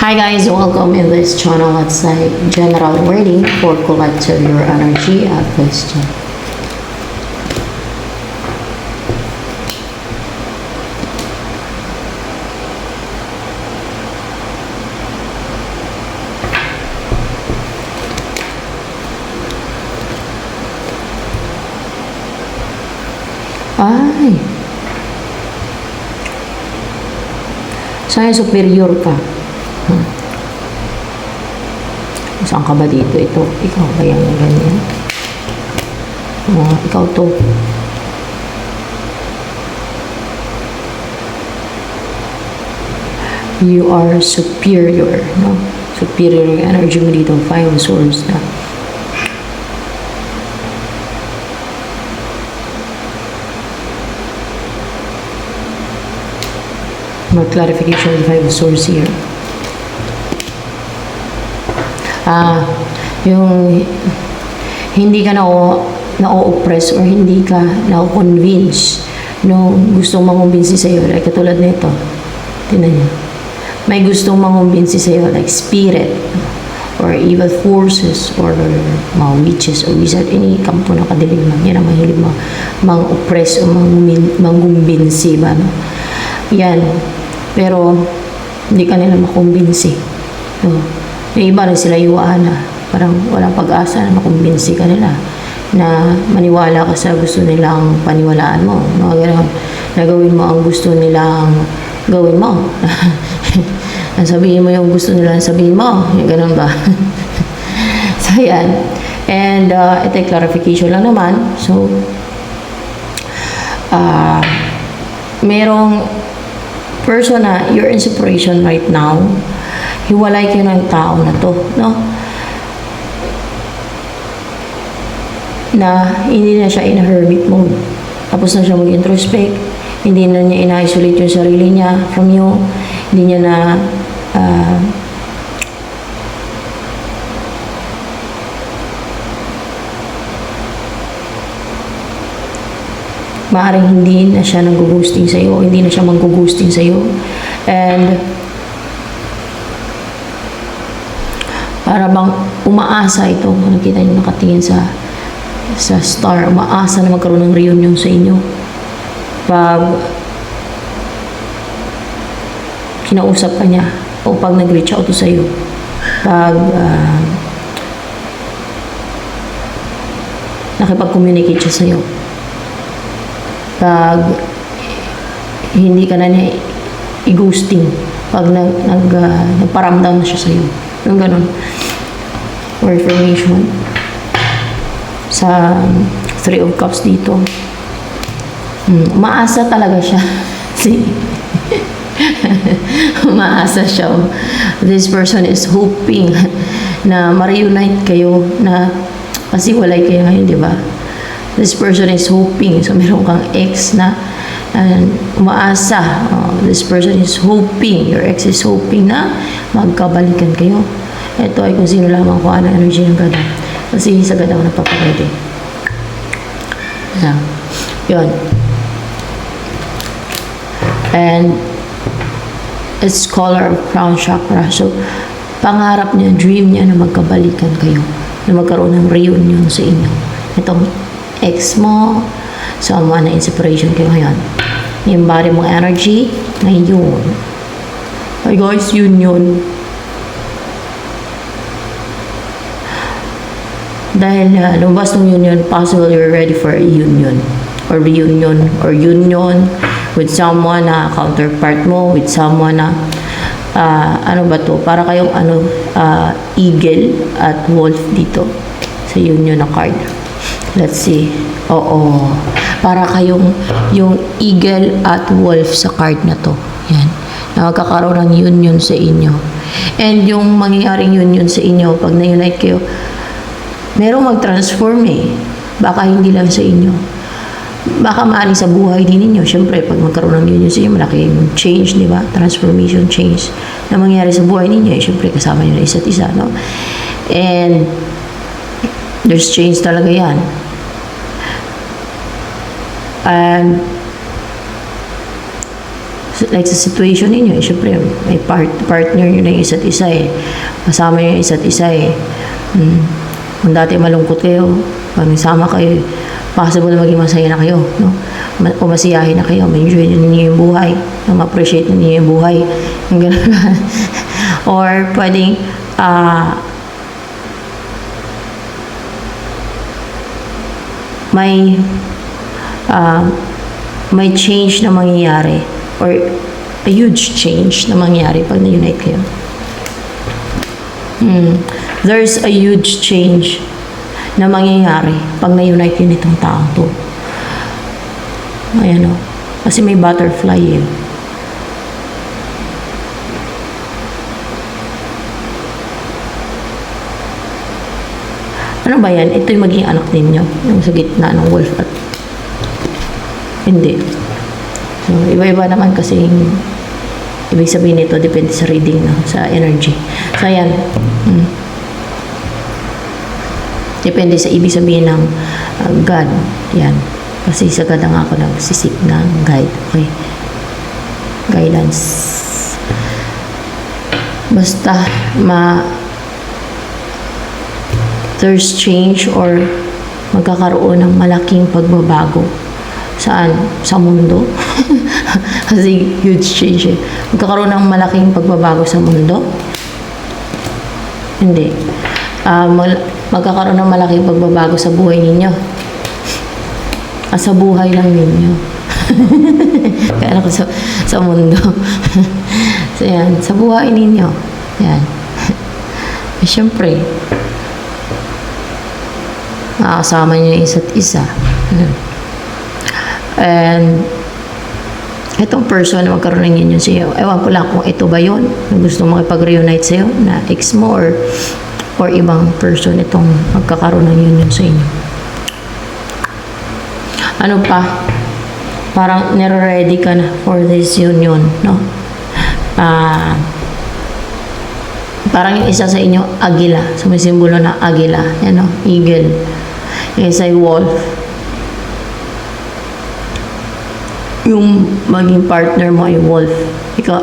Hi guys, welcome in this channel. Let's say general reading for collective your energy at question. Ay, saya superior ka. Saan ka ba dito? Ito, ikaw ba yung ganyan? Ikaw to. You are superior, no? Superior yung energy mo dito. 5 of Swords na. More clarification with 5 of Swords here. Yung hindi ka na-oppress or hindi ka na-convince no gustong mangumbinsi sa'yo. Like katulad nito. Tingnan niyo. May gustong mangumbinsi sa'yo like spirit or evil forces or mga witches or wizard. Any kampo na kadilig lang. Yan ang mahilig mang-oppress o mangumbinsi ba, no? Yan. Pero hindi ka nila makumbinsi. So, yung iba rin sila iwaan na parang walang pag-asa na makumbinsi ka nila na maniwala ka sa gusto nilang paniwalaan mo. Mga gano'n. Nagawin mo ang gusto nilang gawin mo. Sabihin mo yung gusto nilang sabihin mo. Yung gano'n ba? So, yan. And ito yung clarification lang naman. So, merong person na you're in separation right now. Hiwalay kayo ng tao na to, no? Na hindi na siya in a hermit mode. Tapos na siya mag-introspect. Hindi na niya ina-isolate yung sarili niya from you. Hindi niya na maaaring hindi na siya nag-ghosting sa'yo, hindi na siya mag-ghosting sa'yo. And para bang umaasa ito, nakita niyo nakatingin sa star, umaasa na magkaroon ng reunion sa inyo. Pag kinausap ka niya o pag nag-reach out sa iyo, pag nakipag-communicate siya sa iyo, pag hindi ka na niya i-ghosting, pag nagparamdam na siya sa iyo. Yung ganun. For information. Sa 3 of Cups dito. Umaasa talaga siya. See? Umaasa siya. This person is hoping na ma-reunite kayo na kasi walay kayo ngayon, di ba? This person is hoping. So, meron kang ex na umaasa. This person is hoping. Your ex is hoping na magkabalikan kayo. Ito ay kung sino lamang kung ano energy ng gada. Kasi sa gada ako nagpapagade. So, yun. And it's color of crown chakra. So, pangarap niya, dream niya na magkabalikan kayo. Na magkaroon ng reunion sa inyo. Itong ex mo, someone na in separation kayo ngayon. Yung body mong energy, ngayon. Hi guys, union. Dahil lumabas ng union, possible you're ready for a union. Or reunion. Or union with someone na counterpart mo, with someone na ano ba to? Para kayong eagle at wolf dito sa union na card. Let's see. Oo. Para kayong yung eagle at wolf sa card na to. Yan. Na magkakaroon ng union sa inyo. And yung mangyayaring union sa inyo, pag na-unite kayo, merong mag-transform Baka hindi lang sa inyo. Baka maaaring sa buhay din ninyo. Siyempre, pag magkaroon ng union sa inyo, malaki yung change, di ba? Transformation, change na mangyari sa buhay ninyo. Siyempre, kasama nyo na isa't isa, no? And there's change talaga yan. And Like sa situation ninyo, syempre, may partner nyo na yung isa't isa eh. Kasama nyo yung isa't isa eh. Kung dati malungkot kayo, pag nagsama kayo, possible na maging masaya na kayo, no? O masiyahin na kayo, ma-enjoy ninyo yung buhay, ma-appreciate ninyo yung buhay. Yung ganun. Or pwedeng, may change na mangyayari or a huge change na mangyayari pag na-unite kayo. There's a huge change na mangyayari pag na-unite yun itong taong to. Ayan o. Kasi may butterfly eh. Ano ba yan? Ito yung maging anak ninyo. Yung sa gitna ng wolf at hindi. So, iba-iba naman kasi ibig sabihin nito, depende sa reading, no? Sa energy. So, ayan. Depende sa ibig sabihin ng God. Yan. Kasi sa God nga ako nagsisip ng guide. Okay. Guidance. Basta there's change or magkakaroon ng malaking pagbabago. Saan? Sa mundo. Kasi huge change eh. Magkakaroon ng malaking pagbabago sa mundo? Hindi. Magkakaroon ng malaking pagbabago sa buhay ninyo. Sa buhay lang ninyo. Kaya ako sa mundo. So yan, sa buhay ninyo. Yan. Siyempre, makakasama nyo yung isa't isa. And itong person na magkaroon ng union sa'yo, ewan ko lang kung ito ba yun na gusto makipag-reunite sa'yo na ex mo or ibang person itong magkakaroon ng union sa inyo. Ano pa? Parang nire-ready ka na for this union, no? Parang yung isa sa inyo, agila. So may simbolo na agila. Yan, no? Eagle. Yung isa yung wolf. Yung maging partner mo ay wolf. Ikaw,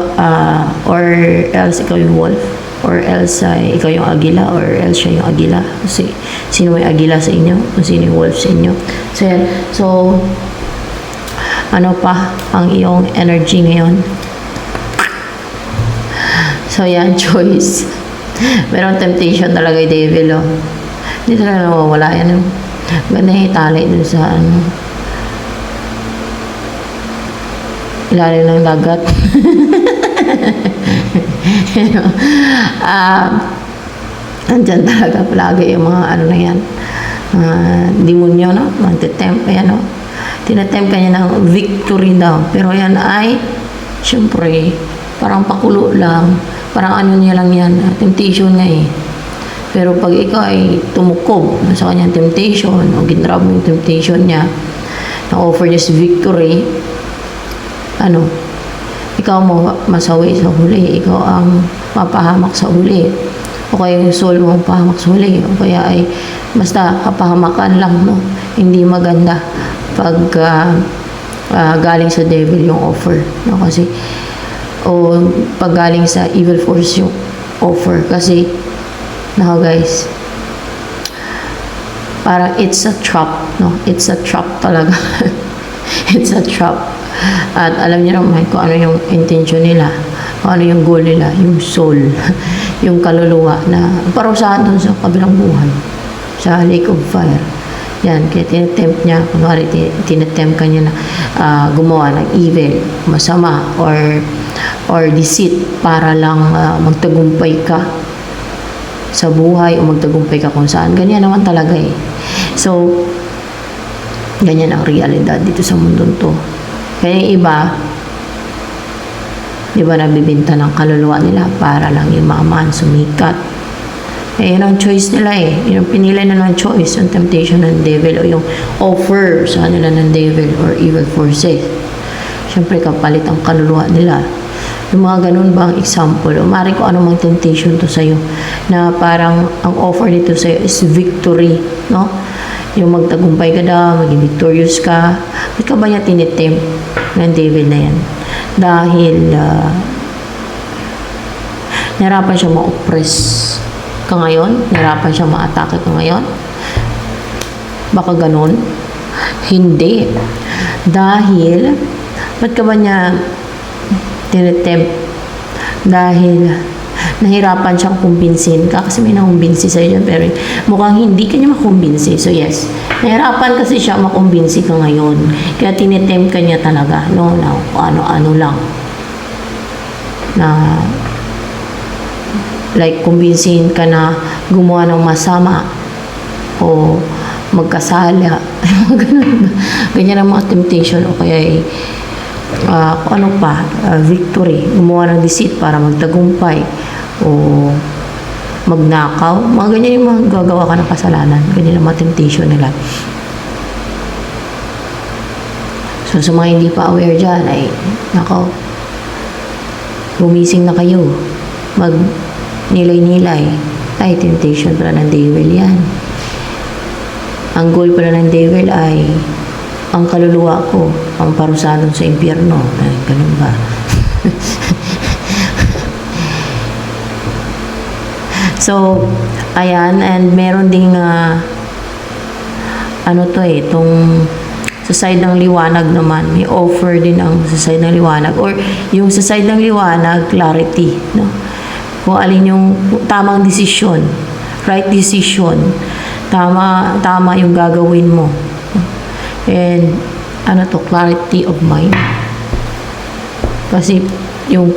or else ikaw yung wolf. Or else ikaw yung agila. Or else siya yung agila. Kasi sino may agila sa inyo? Kung sino yung wolf sa inyo. So, yan. So, ano pa ang iyong energy ngayon? So, yan. Choice. Merong temptation talaga yung devil, oh. Hindi talaga nawawala yan. Ganda yung itali dun sa ilalim ng dagat. Andyan talaga palagi yung mga ano na yan. Demonyo, no? Mantitempt, ayan, no? Tinatempt ka niya ng victory daw. Pero yan ay, syempre, parang pakulo lang. Parang ano niya lang yan. Temptation nga eh. Pero pag ikaw ay tumukob sa kanyang temptation, o ginrab mo yung temptation niya, na-offer niya si victory, ano, ikaw mo masawi sa huli, ikaw ang mapahamak sa huli, o kaya yung soul mo mapahamak sa huli, o kaya ay basta kapahamakan lang, no? Hindi maganda pag galing sa devil yung offer, no? Kasi o pag galing sa evil force yung offer, kasi now guys, parang it's a trap, no? It's a trap talaga. It's a trap. At alam niyo naman kung ano yung intention nila, kung ano yung goal nila, yung soul, yung kaluluwa na parusahan dun sa kabilang buhay, sa lake of fire. Yan, kaya tinatempt niya, kunwari tinatempt ka niya na gumawa ng evil, masama, or deceit para lang magtagumpay ka sa buhay o magtagumpay ka kung saan. Ganyan naman talaga eh. So, ganyan ang realidad dito sa mundo to. Kaya yung iba, di ba nabibinta ng kaluluwa nila para lang yumaman, sumikat. Eh, yun ang choice nila eh. Yun ang pinili na ng choice, yung temptation ng devil o yung offer sa kanila ng devil or evil forces. Siyempre, kapalit ang kaluluwa nila. Yung mga ganun ba ang example? O maaaring kung anong temptation to sa'yo na parang ang offer nito sa'yo is victory, no? Yung magtagumpay ka daw, maging victorious ka. Ba't ka ba niya tinitempt ng devil na yan? dahil nahirapan siya ma-oppress ka ngayon, nahirapan siya ma-atake ka ngayon. Baka ganun. Hindi. Dahil, ba't ka ba niya tinitempt? Dahil nahirapan siyang kumbinsin ka kasi may nakumbinsi sa'yo dyan, pero mukhang hindi ka niya makumbinsi. So yes, nahirapan kasi siya makumbinsi ka ngayon. Kaya tinitempt ka niya talaga, no? Na ano-ano lang. Na like kumbinsin ka na gumawa ng masama o magkasala. Ganyan ang mga temptation o kaya kung ano pa, victory, gumawa ng deceit para magtagumpay o magnakaw, mga ganyan yung mga gagawa ka ng kasalanan. Ganyan ang mga temptation nila. So sa mga hindi pa aware dyan ay nakaw, gumising na kayo, mag nilay-nilay. Ay, temptation pala ng devil yan. Ang goal pala ng devil ay ang kaluluwa ko, ang parusahan sa impyerno. Ay, ganun ba? So, ayan, and meron ding itong sa side ng liwanag naman, may offer din ang sa side ng liwanag, or yung sa side ng liwanag, clarity, no? Kung alin yung tamang desisyon, right decision, tama yung gagawin mo. And clarity of mind. Kasi yung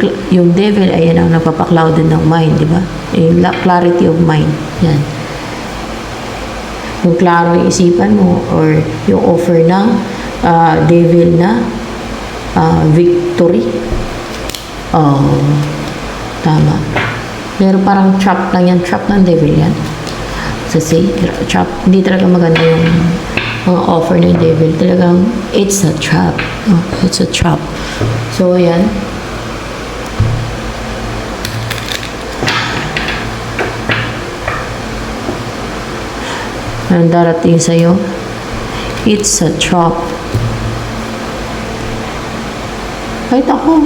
devil ay yan ang nagpapaklaw din ng mind, di ba? Yung clarity of mind. Yan. Yung klaro yung isipan mo or yung offer ng devil na victory. Tama. Pero parang trap lang yan. Trap ng devil yan. So see, trap. Hindi talaga maganda yung mga offer ng devil. Talagang, it's a trap. It's a trap. So, ayan. Ang darating sa'yo, it's a trap. Kahit ako,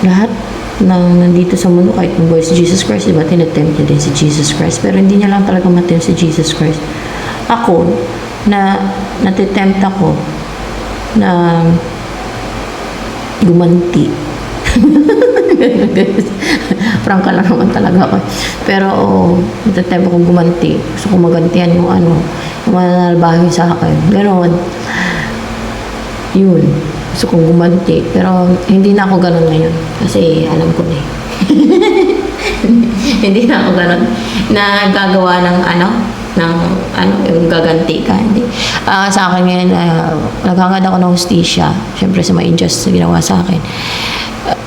lahat ng nandito sa mundo, kahit ng si Jesus Christ, diba, tinatempt niya din si Jesus Christ, pero hindi niya lang talaga matempt si Jesus Christ. Ako, natitempt ako na gumanti. Prangka lang naman talaga ako. Pero, natitempt akong gumanti. Gusto ko magantihan yung yung mananalbahin sa akin. Ganon. Yun. Gusto kong gumanti. Pero, hindi na ako ganon ngayon. Kasi, alam ko na eh. Hindi na ako ganon. Na gagawa ng yung gaganti ka. Hindi. Sa akin ngayon, naghangad ako ng hustisya. Siyempre, sa mga injustice na ginawa sa akin.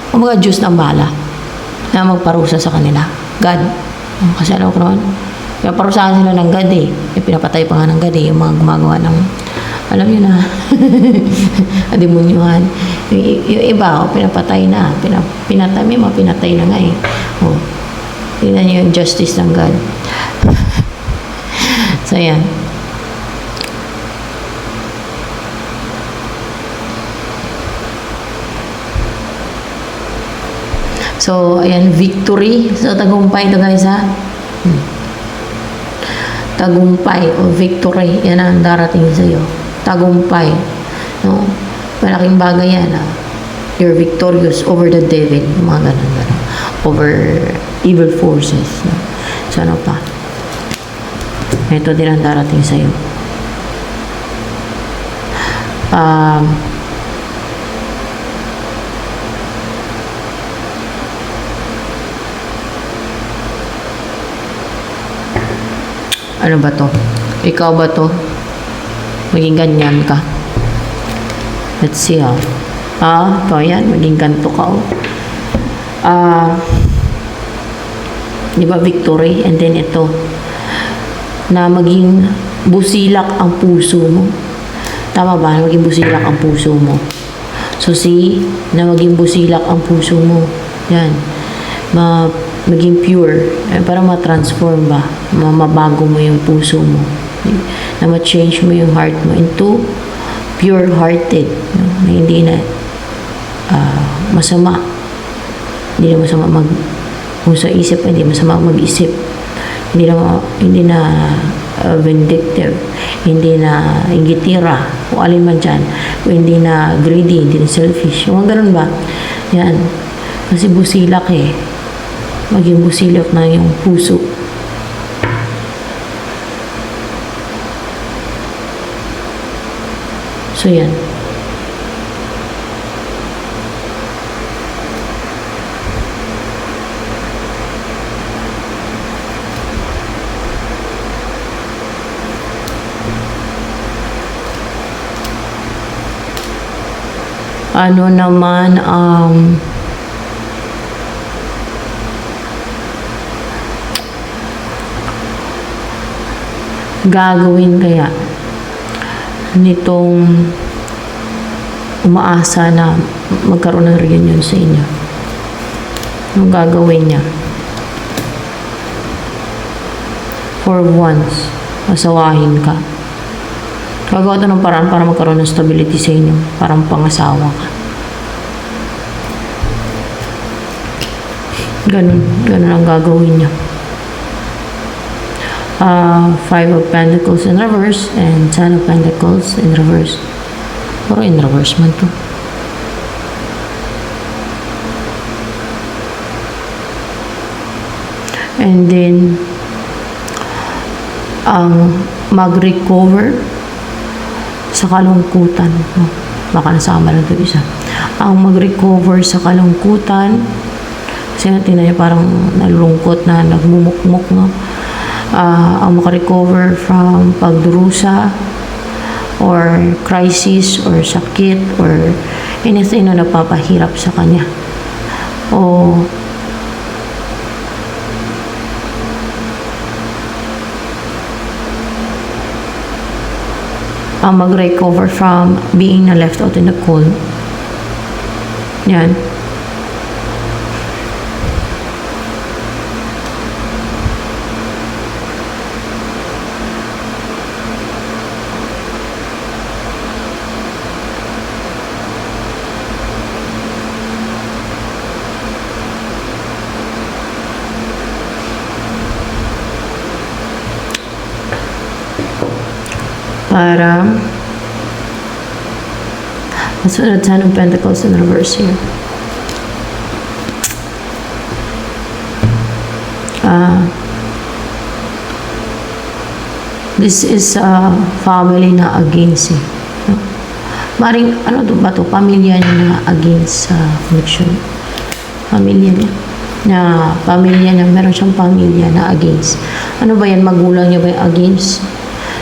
Mga Diyos ng bala na magparusa sa kanila. God. Kasi alam ko naman, pinaparusahan sila ng God eh. Pinapatay pa nga ng God eh. Yung mga gumagawa ng alam yun na demonyohan. Yung iba, pinapatay na. Pinatay, may mga pinatay na nga eh. Tingnan nyo yung justice ng God. So, yan. So, ayan, victory. So, tagumpay ito guys ha. Tagumpay o victory. Yan ang darating sa'yo. Tagumpay. No? Malaking bagay yan. You're victorious over the devil. Mga ganun. Over evil forces. No? So, ano pa? Ito din ang darating sa'yo. Ano ba to? Ikaw ba to? Maging ganyan ka. Let's see ito yan. Maging ganto ka di ba victory? And then ito. Na maging busilak ang puso mo. Tama ba? Maging busilak ang puso mo. So see, na maging busilak ang puso mo. Yan. Maging pure. Para ma-transform ba? Mabago mo yung puso mo. Na ma-change mo yung heart mo into pure-hearted. No? Na hindi na masama. Hindi na masama kung sa isip, hindi masama mag-isip. Hindi na vindictive, hindi na inggitira, o alin man dyan, o hindi na greedy, hindi na selfish. Yung ganun ba? Yan. Kasi busilak eh. Maging busilak na yung puso. So yan. Ano naman gagawin kaya nitong umaasa na magkaroon ng reunion sa inyo? Anong gagawin niya? For once, masawahin ka. Gagawa ito ng paraan para magkaroon ng stability sa inyo. Parang pangasawa ka. Ganun ang gagawin niya. Five of Pentacles in reverse and Ten of Pentacles in reverse. Pero in reverse man to. And then, mag-recover sa kalungkutan. Baka nasama lang ito isa. Ang mag-recover sa kalungkutan, kasi natin na parang nalulungkot na nagmumukmuk, no? Ang makarecover from pagdurusa or crisis or sakit or anything na napapahirap sa kanya. O ang mag-recover from being na left out in the cold. Yan. Para that's what the Ten of Pentacles in reverse here. This is a family na against eh. No? Maring, ano to ba to? Pamilya niya na against sa connection. Pamilya niya. Meron siyang pamilya na against. Ano ba yan? Magulang niya ba yung against?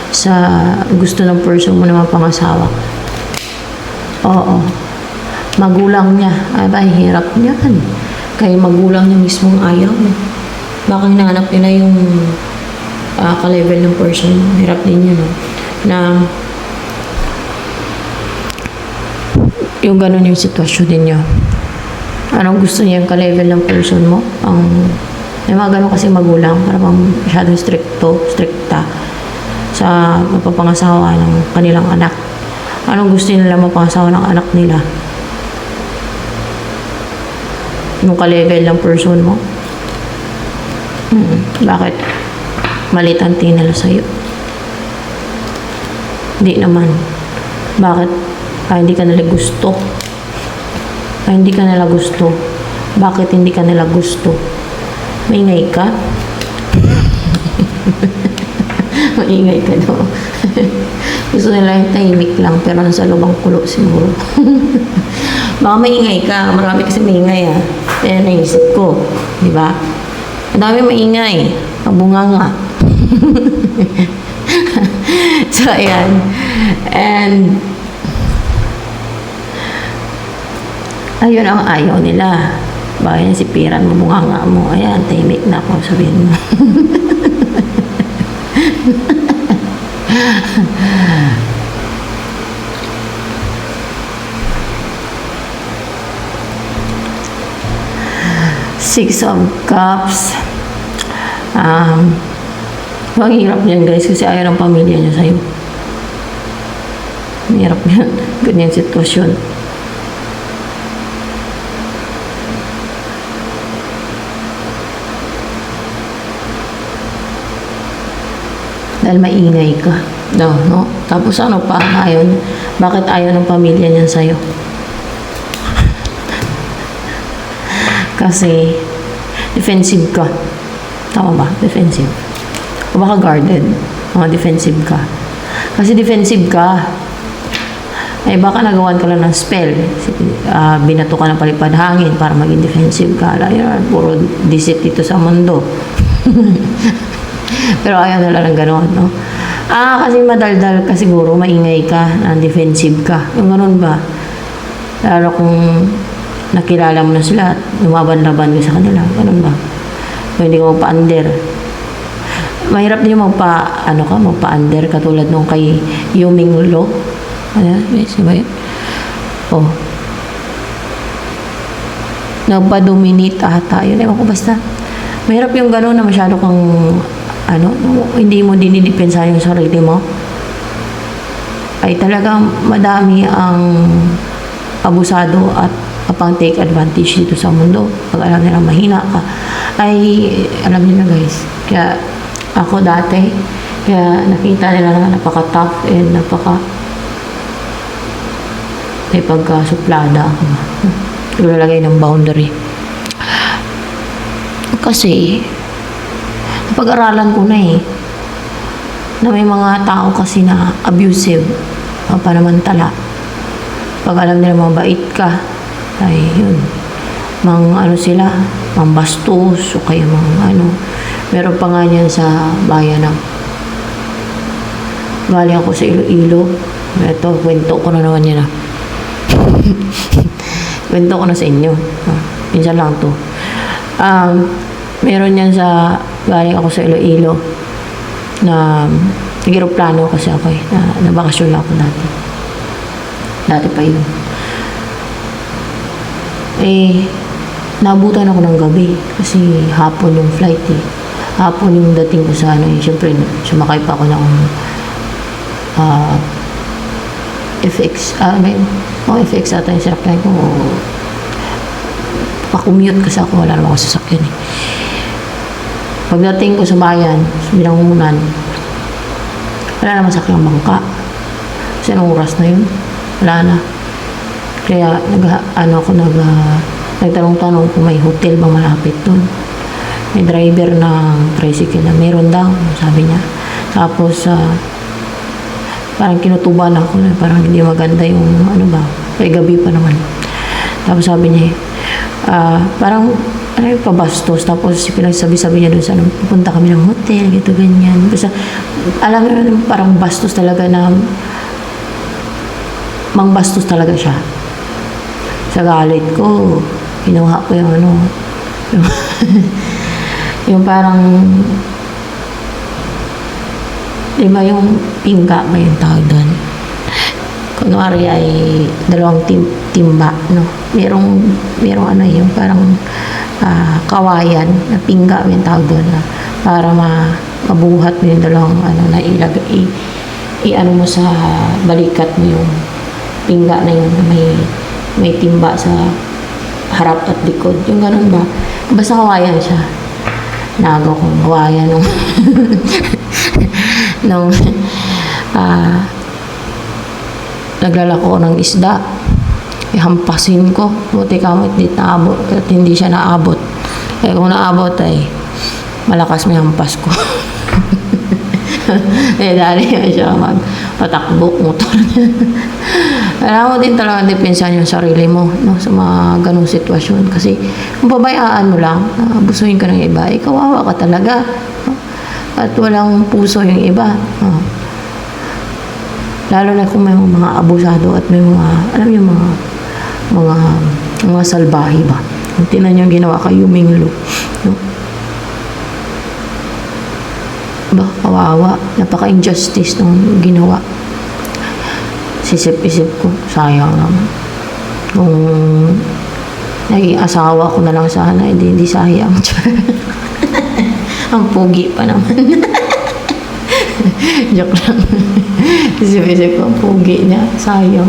Sa gusto ng person mo na mapangasawa. Oo. Magulang niya. Ay, hirap niya. Kaya magulang niya mismong ayaw. Baka hinahanap nila yung ka-level ng person. Hirap din yun. Na yung ganun yung sitwasyon din niya. Anong gusto niya yung ka-level ng person mo? May mga ganun kasi magulang. Para bang masyadong stricta sa mapapangasawa ng kanilang anak. Anong gusto nila mapangasawa ng anak nila? Yung ka-level ng person mo? Bakit? Malit ang tingin nila sa'yo? Hindi naman. Bakit? Hindi ka nila gusto. Hindi ka nila gusto. Bakit hindi ka nila gusto? Maingay ka? Maingay ka daw. Gusto nila yung tahimik lang, pero nasa lubang kulo siguro. Baka maingay ka. Marami kasi maingay ah. Kaya naisip ko. Diba? Madami maingay. Pabunganga. So, ayan. And ayun ang ayaw nila. Baka yan sipiran mo, bunganga mo. Ayan, tahimik na ako. Sabihin mo. Six of Cups. Ang hirap niyan guys kasi ayaw ng pamilya niya sa'yo. Ang hirap niyan. Ganyan sitwasyon. Dahil maingay ka. No, no? Tapos ano pa, bakit ayaw ng pamilya niyan sa'yo? Kasi, defensive ka. Tama ba? Defensive. O baka guarded. Defensive ka. Kasi defensive ka. Baka nagawan ka lang ng spell. Binato ka ng palipad hangin para maging defensive ka. Puro deceit dito sa mundo. Pero ayaw nila ng gano'n, no? Kasi madaldal ka siguro, maingay ka, defensive ka. Yung gano'n ba? Lalo kung nakilala mo na sila at lumaban-laban ka sa kanila. Gano'n ba? Kung hindi ka magpa-under. Mahirap din yung magpa-under katulad nung kay Yuming Lo. Siya ba yun? Nagpa-dominate ata. Yun, ewan ko basta. Mahirap yung gano'n na masyado kang hindi mo dinidepensa yung sarili mo. Ay talagang madami ang abusado at kapang take advantage dito sa mundo. Pag alam nila mahina ka, ay alam nila guys. Kaya ako dati, kaya nakita nila na napaka-tough and may pagkasuplada ako. Ilalagay ng boundary. Kasi napag-aralan ko na na may mga tao kasi na abusive, panamantala. Pag alam nila mabait ka, ay yun, sila, bastos, o kaya meron pa nga niyan sa bayan ng galing ako sa Iloilo. Ito, kwento ko na naman yan kwento ko na sa inyo. Minsan lang to. Meron yan sa galing ako sa Iloilo na nag-aeroplano kasi ako na bakasyon ako dati pa yun. Naabutan ako ng gabi kasi hapon yung flight hapon yung dating ko sa syempre sumakay pa ako ng FX FX ata yung sinakyan ko. Pa-commute kasi ako, wala naman ako sasakyan Pagdating ko sa bayan, sa Binangunan, wala naman sakyang bangka. Kasi anong oras na yun? Wala na. Kaya nagtanong-tanong kung may hotel bang malapit dun. May driver ng tricycle na meron daw, sabi niya. Tapos, parang kinutuban ako na parang hindi maganda yung kay gabi pa naman. Tapos sabi niya, parang pabastos. Tapos pinagsabi-sabi niya doon sa pupunta kami ng hotel, gito ganyan. Basta, alam mo parang bastos talaga na mangbastos talaga siya. Sa galit ko, kinuha ko yung yung parang diba yung pingga ba yung tawag doon? Kunwari ay dalawang timba, no? Merong yung parang kawayan na pingga yung tawag doon na para mabuhat mo yung dalawang na ilagay mo sa balikat mo yung pingga na yun na may timba sa harap at likod. Yung ganun ba? Basta kawayan siya. Nagaw kong kawayan nung naglalako ng isda. Hampasin ko. Buti ka mo naabot at hindi siya naabot. Kaya kung naabot ay malakas may hampas ko. Dali siya magpatakbo motor. Kailangan mo din talaga depensahan yung sarili mo, no, sa mga ganong sitwasyon. Kasi kung pabayaan mo lang, abusuhin ka ng iba, kawawa ka talaga. No? At walang puso yung iba. No? Lalo na kung may mga abusado at may mga, alam yung mga salbahe ba. Tingnan niyo yung ginawa kay Yuming Lo. No? Kawawa. Napaka-injustice nung ginawa. Sisip-isip ko. Sayang naman. Kung naging asawa ko na lang sana, hindi sayang. Ang pugi pa naman. Joke lang. Sisip-isip ko, ang pugi niya. Sayang.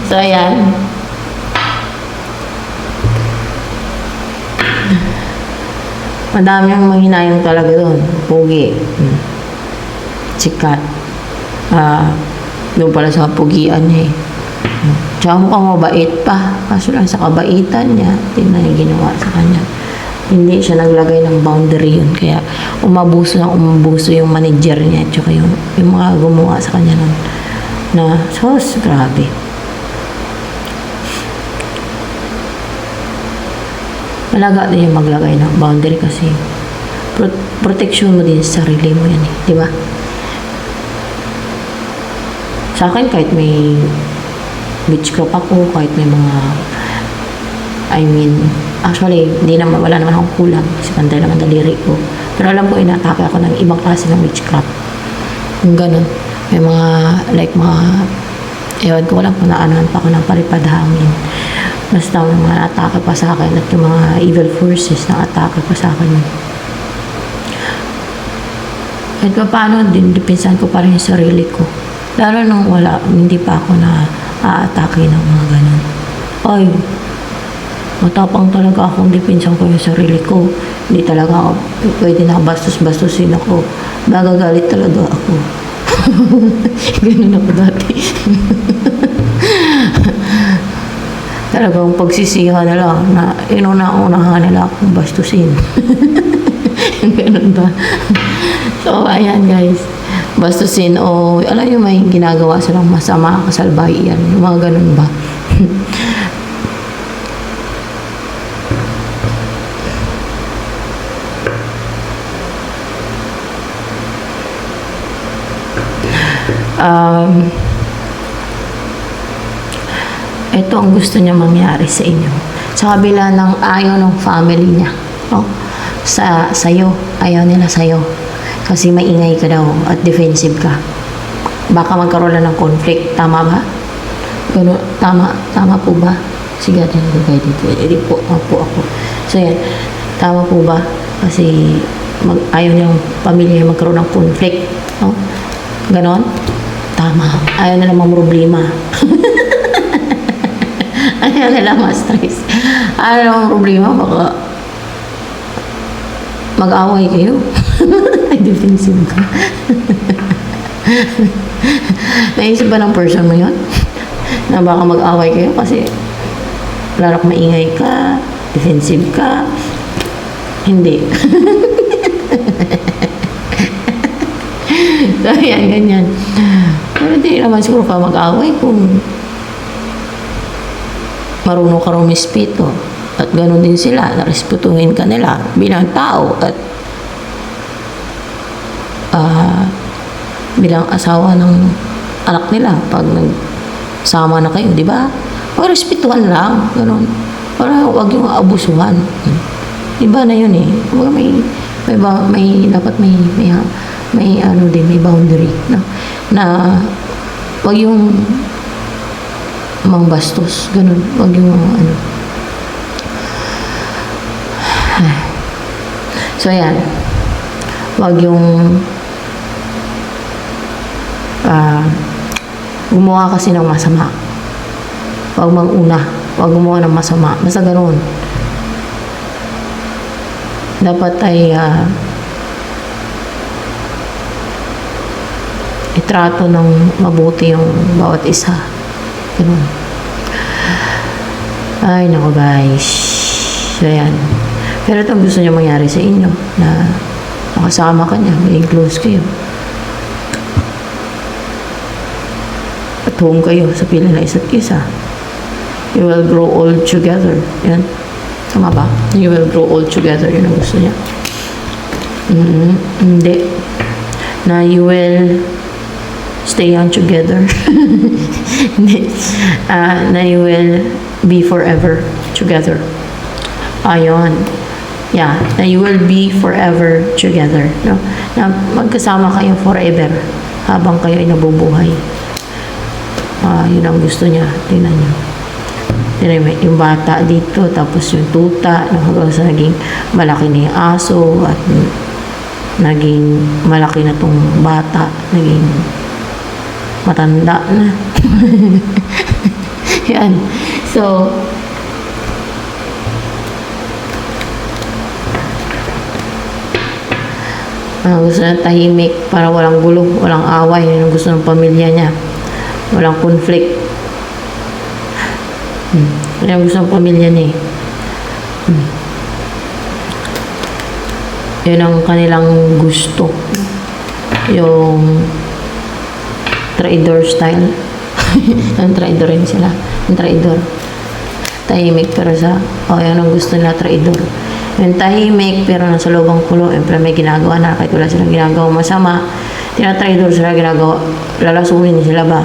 So, ayan. Madami ang manghinayang talaga doon. Pugi. Sikat. Doon pala sa pugian niya eh. Tsaka mukhang mabait pa. Kaso lang sa kabaitan niya, tingnan yung ginawa sa kanya. Hindi siya naglagay ng boundary yun. Kaya umabuso yung manager niya. Tsaka yung mga gumawa sa kanya nun. Na, grabe. Malaga din yung maglagay ng boundary kasi protection mo din sa sarili mo yan eh. Di ba? Sa akin, kahit may witchcraft ako, kahit may mga actually, wala naman akong kulang kasi pantay naman daliri ko. Pero alam ko, inatake ako ng ibang klase ng witchcraft. Yung ganun. May mga, ewan ko lang kung naanohan pa ako ng palipad hangin. Basta may mga atake pa sa akin at yung mga evil forces na atake pa sa akin. Kahit pa paano, dinipinsan ko pa rin yung sarili ko. Lalo nung hindi pa ako na aatake ng mga ganun. Ay, matapang talaga akong dipinsan ko yung sarili ko. Hindi talaga ako, pwede na bastos-bastusin ako. Magagalit talaga ako. Ganun ako dati. Talagang pagsisihan na lang na inuna-unahan nila akong bastusin. Ganun ba? So, ayan guys. Bastusin o alam nyo may ginagawa silang masama, kasalbahi yan. Yung mga ganun ba? Ito ang gusto niya mangyari sa inyo. Sa kabila ng ayaw ng family niya. No? Sa'yo. Ayaw nila sa'yo. Kasi maingay ka daw at defensive ka. Baka magkaroon lang ng conflict. Tama ba? Ganun, tama po ba? Sige, atin ko kayo dito. Hindi po ako. So yan, tama po ba? Kasi ayaw niyang pamilya magkaroon ng conflict. No? Ganon? Tama. Ayaw nila mang problema. Ayaw nila ma-stress. Ayaw nila mang problema. Baka mag-away kayo. Ay, defensive ka. Naisip ba ng person mo yun? Na baka mag-away kayo kasi larap maingay ka, defensive ka. Hindi. So, yan, ganyan. Pero hindi naman siguro ka mag-away kung marunong ka rumispeto. At gano'n din sila, narespetuhin ka nila bilang tao at bilang asawa ng anak nila pag nagsama na kayo, di ba? Respetuhan lang, gano'n. Para huwag yung abusuhan. Iba na yun eh. Dapat may boundary. No? Na huwag yung mangbastos, gano'n. Huwag yung So, ayan. Huwag yung gumawa kasi ng masama. Huwag manguna. Huwag gumawa ng masama. Basta gano'n. Dapat ay itrato ng mabuti yung bawat isa. Ganun. Ay, nako guys. So, yan. Pero ito ang gusto niya mangyari sa inyo na makasama ka niya, maging close kayo. At home kayo sa pila na isa't isa. You will grow old together. Yan. Tama ba? You will grow old together. Yun ang gusto niya. Hindi. Na you will stay young together. Hindi. Na you will be forever together. Ayun. Yeah. Na you will be forever together. No? Na magkasama kayo forever habang kayo ay nabubuhay. Yun ang gusto niya. Tingnan niyo. Yung bata dito, tapos yung tuta, hanggang sa naging malaki na yung aso, at naging malaki na tong bata, naging matanda na. Yan. So, Gusto niya tahimik para walang gulo, walang away. Yun ang gusto ng pamilya niya. Walang conflict. Yun ang gusto ng pamilya niya. Yun ang kanilang gusto. Yung traidor style. Yung traidor rin sila. Yung traidor. Tahimik pero yun ang gusto nila, traidor. Yung tahimik pero nasa loob ang kulo,empre may ginagawa na kahit wala silang ginagawa masama, tinatraidor sila, ginagawa, lalasunin sila ba?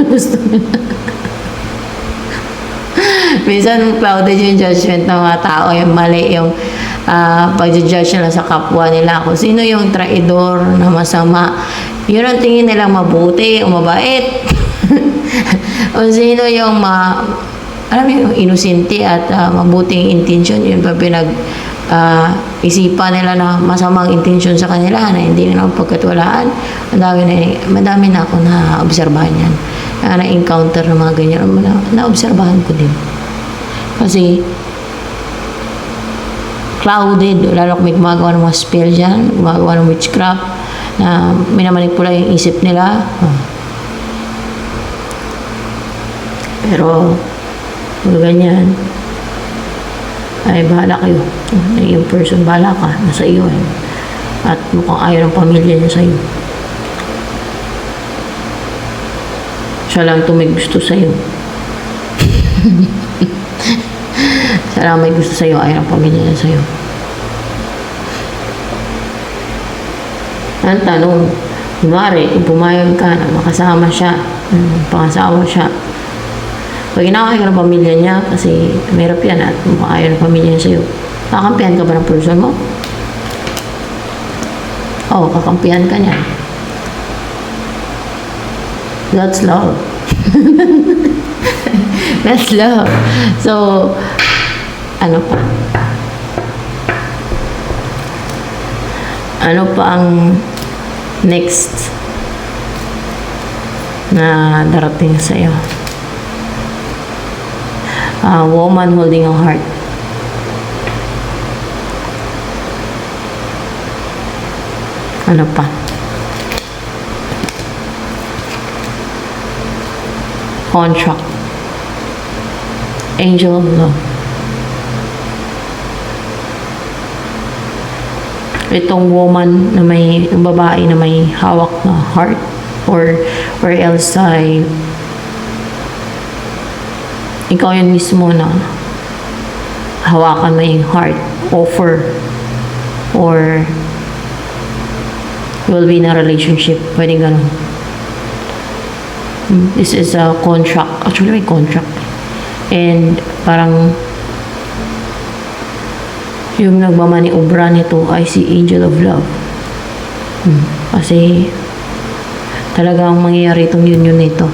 Gusto nila. Minsan clouded yung judgment ng mga tao, yung mali yung pag-judge nila sa kapwa nila kung sino yung traidor na masama. Yun ang tingin nilang mabuti o mabait. O sino yung alam mo yung inosente at mabuting intention, yun pa isipan nila na masamang intention sa kanila na hindi na pagkatwalaan. Madami na ako na-obserbahan yan. Na-encounter ng mga ganyan. Na-obserbahan ko din. Kasi clouded, lalo kung may gumagawa ng mga spell dyan, gumagawa ng witchcraft, na minamanipula yung isip nila. Pero kung ganyan, ay bahala kayo. Yung person, bahala ka. Nasa iyo. At mukhang ayaw ng pamilya niya sa'yo. Siya lang ito may gusto sa'yo. Siya lang may gusto sa'yo. Ayaw ng pamilya niya sa'yo. Ang tanong, kunwari, kung pumayag ka na makasama siya, pangasawa siya, pag inakay ka ng pamilya niya, kasi mahirap yan at ayaw ng pamilya niya sa'yo, kakampihan ka ba ng person mo? Oo, kakampihan ka niya. That's love. That's love. So, ano pa? Ano pa ang next na darating sa'yo? Woman holding a heart. Ano pa? Contract. Angel of love. Itong woman na yung babae na may hawak na heart or else ay ikaw yun mismo na hawakan mo yung heart, offer, or you will be in a relationship. Pwede ganun. This is a contract. Actually, may contract. And parang yung nagmamaniobra nito ay si Angel of Love. Kasi talagang mangyayari itong union nito.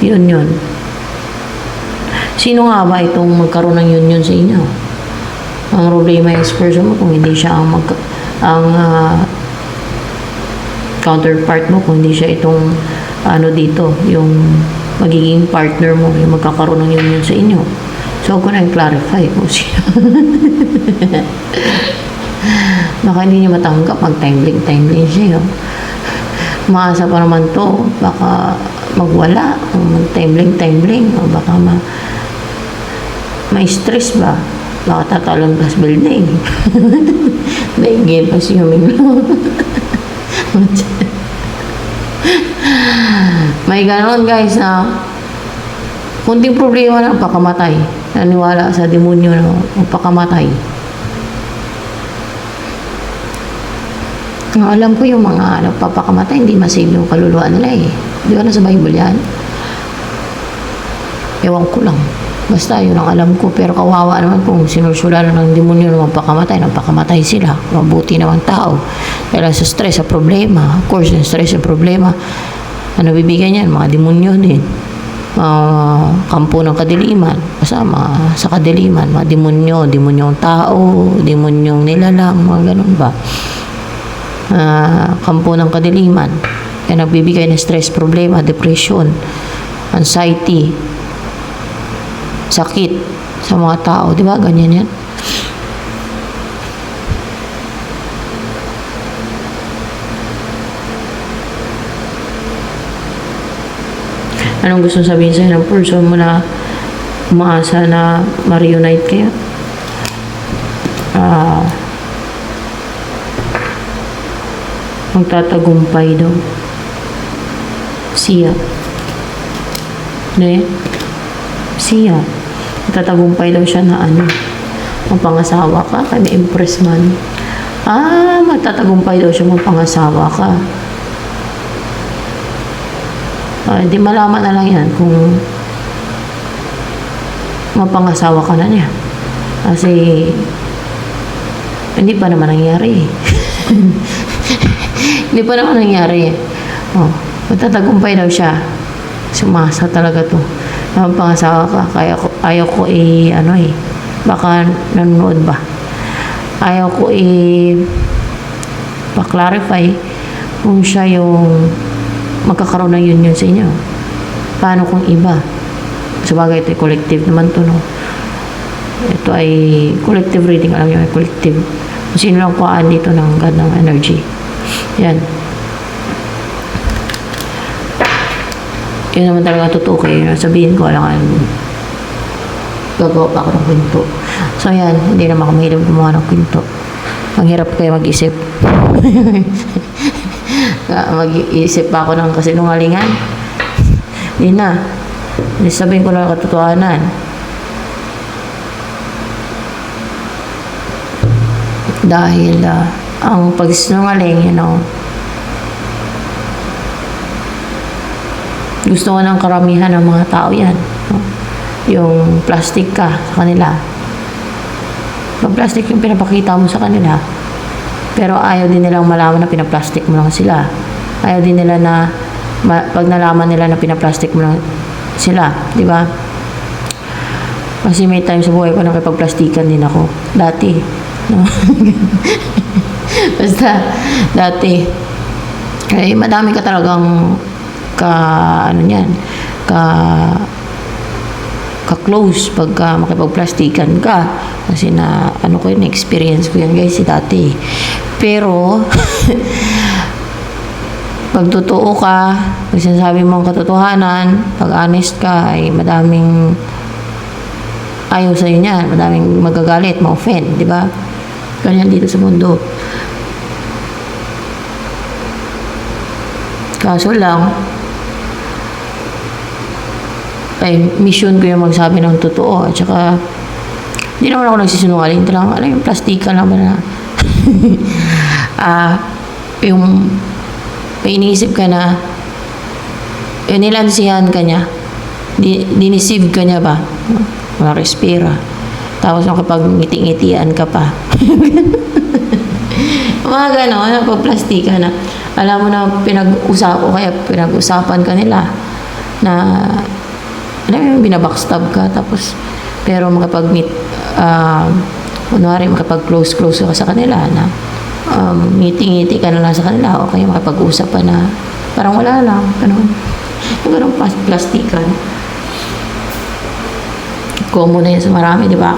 Union. Sino nga ba itong magkaroon ng union sa inyo? Ang problema is person mo kung hindi siya ang counterpart mo, kung hindi siya itong dito, yung magiging partner mo, yung magkakaroon ng union sa inyo. So, ako na clarify kung sino. Baka hindi niyo matanggap, mag-timing siya. Maasa pa naman to, baka magwala, mag-timing, o baka may stress ba? Baka tatalon ka sa building. Naigil, assuming lang. May ganon guys na kunting problema na pakamatay. Naniwala sa demonyo na pakamatay. Alam ko yung mga nagpapakamatay, hindi masave yung kaluluwa nila eh. Di ba nasa Bible yan? Ewan ko lang. Basta yun ang alam ko, pero kawawa naman kung sinusulan ng demonyo na napakamatay sila. Mabuti naman tao. Dahil sa stress, sa problema. Of course, yung stress, sa problema, ano bibigyan yan? Mga demonyo din. Kampo ng kadiliman. Kasama sa kadiliman, mga demonyong tao, demonyong nilalang, mga ganun ba? Kampo ng kadiliman. Kaya nagbibigay ng stress, problema, depression, anxiety, sakit sa mga tao, di ba? Ganyan yan. Anong gusto sabihin sa'yo ng person mo na umaasa na ma-reunite kayo? Magtatagumpay daw. Siya. Ne? Siya. Magtatagumpay daw siya na mapangasawa ka. Kaya may impress man. Magtatagumpay daw siya mapangasawa ka. Hindi malaman na lang yan kung mapangasawa ka na niya. Kasi hindi pa naman nangyari. Hindi pa naman nangyari. Magtatagumpay daw siya. Sumasa talaga to. Mapangasawa ka. Kaya ayaw ko baka nanonood ba. Ayaw ko pa-clarify kung siya yung magkakaroon ng union sa inyo. Paano kung iba? Sabagay, ito ay collective naman to, no? Ito ay collective reading. Alam niyo, ay collective. Kung sino lang kuhaan dito ng God ng energy. Yan. Yun naman talaga totoo kayo. Sabihin ko, alam gagawa pa ako ng kwento. So, yan. Hindi naman ako mahilig gumawa ng kwento. Ang hirap kayo mag-isip. Mag-iisip pa ako ng kasinungalingan. Hindi na. Sabihin ko lang ang katotohanan. Dahil ang pagsinungaling, gusto ko ng karamihan ng mga tao yan. Yung plastic ka sa kanila. Pag plastic yung pinapakita mo sa kanila, pero ayaw din nilang malaman na pinaplastic mo lang sila. Ayaw din nila na pag nalaman nila na pinaplastic mo lang sila, di ba? Kasi may time sa buhay ko nakipagplastikan din ako. Dati. No? Basta, dati. Madami ka talagang ka-close pagka makipagplastikan ka. Kasi ko yun, experience ko yan guys, dati. Pero, pag totoo ka, pag sinasabi mo ang katotohanan, pag honest ka, ay madaming ayaw sa'yo niyan, madaming magagalit, ma-offend, di ba? Ganyan dito sa mundo. Kaso lang, ay mission ko yung magsabi ng totoo. At saka, hindi naman ako nagsisinungaling. Yung plastika lang ba na yung may iniisip ka na nilansihan ka niya, dinisib ka niya ba? Wala respira. Tapos kapag ngiti-ngitian ka pa. Mga gano'n, pagplastika na alam mo na pinag-usapan ka nila na binabackstab ka, tapos pero makapag-meet kunwari makapag-close ka sa kanila na ngiti-ngiti ka na lang sa kanila, o kaya makapag-usap pa na parang wala lang, ganun plastikan. Common na yan sa marami, di ba?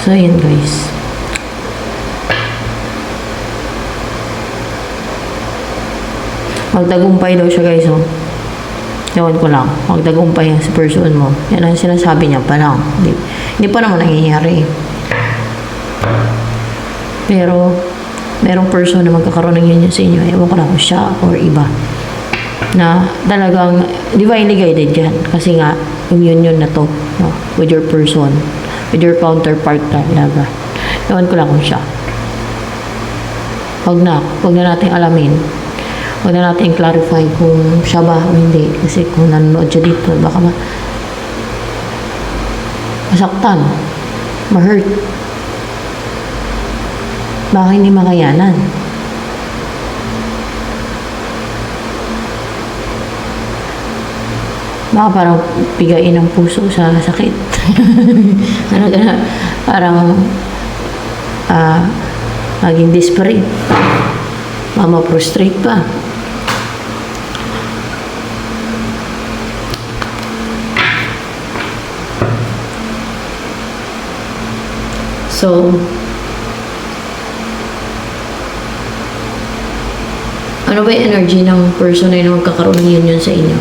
So, yun guys. Magtagumpay daw siya guys, Ewan ko lang. Magtagumpay sa person mo. Yan ang sinasabi niya pa lang. Hindi pa naman nangyayari. Pero, merong person na magkakaroon ng union sa inyo. Ewan ko lang kung siya or iba. Na talagang divinely guided yan. Kasi nga, yung union na to, with your person, with your counterpart talaga. Ewan ko lang kung siya. Huwag na natin alamin. Huwag na natin clarify kung siya ba o hindi. Kasi kung nanonood siya dito, baka masaktan, ma-hurt. Baka hindi makayanan. Baka parang pigain ang puso sa sakit. Parang maging desperate. Mama-prostrate pa. So, ano ba yung energy ng person na yun na magkakaroon ng union sa inyo?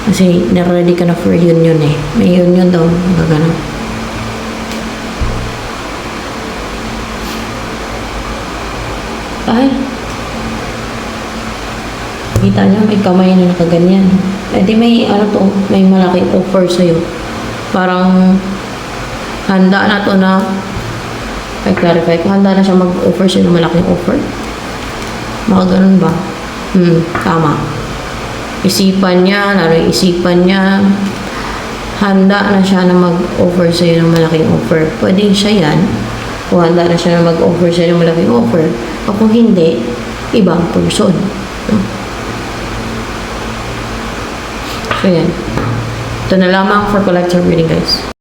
Kasi na-ready ka na for union eh. May union daw, magaganap. Ay! Kita niya, may kamay na nakaganyan. Eh di may, ano to, may malaking offer sa'yo. Parang, handa na to na, I clarify, kung handa na siya mag-offer sa'yo ng malaking offer. Mga ganun ba? Tama. Isipan niya, lalo yung isipan niya, handa na siya na mag-offer sa'yo ng malaking offer. Pwede siya yan. Kung handa na siya na mag-offer sa'yo ng malaking offer. O kung hindi, ibang person. So yan. Ito na lamang for collector reading, guys.